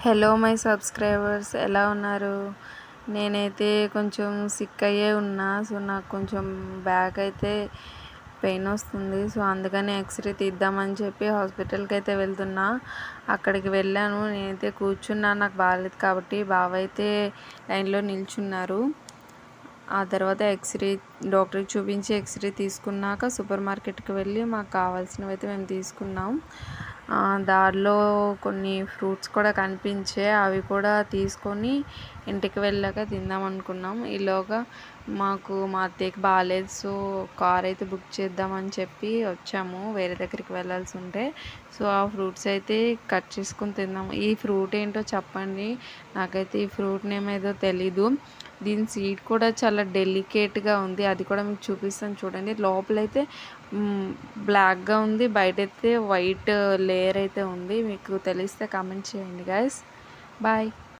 Hello my subscribers, ఎలా ఉన్నారు? నేనైతే కొంచెం సిక్ అయ్యే ఉన్నా. సో నాకు కొంచెం బ్యాక్ అయితే పెయిన్ వస్తుంది. సో అందుకని ఎక్స్రే తీద్దామని చెప్పి హాస్పిటల్కి అయితే వెళ్తున్నా. అక్కడికి వెళ్ళాను, నేనైతే కూర్చున్నాను, నాకు బాగాలేదు కాబట్టి. బావ అయితే లైన్లో నిల్చున్నారు. ఆ తర్వాత డాక్టర్కి చూపించి ఎక్స్రే తీసుకున్నాక సూపర్ మార్కెట్కి వెళ్ళి మాకు కావాల్సినవి అయితే మేము తీసుకున్నాం. దారిలో కొన్ని ఫ్రూట్స్ కూడా కనిపించాయి, అవి కూడా తీసుకొని ఇంటికి వెళ్ళాక తిందాం అనుకున్నాం. ఈలోగా మాకు మా అత్తయ్యకి బాగాలేదు, సో కార్ అయితే బుక్ చేద్దామని చెప్పి వచ్చాము, వేరే దగ్గరికి వెళ్ళాల్సి ఉంటే. సో ఆ ఫ్రూట్స్ అయితే కట్ చేసుకుని తిందాం. ఈ ఫ్రూట్ ఏంటో చెప్పండి, నాకైతే ఈ ఫ్రూట్ నేమ్ ఏదో తెలీదు. దీని సీడ్ కూడా చాలా డెలికేట్గా ఉంది, అది కూడా మీకు చూపిస్తాను చూడండి. లోపలైతే బ్లాక్గా ఉంది, బయట అయితే వైట్ లేయర్ అయితే ఉంది. మీకు తెలిస్తే కామెంట్ చేయండి గైస్. బాయ్.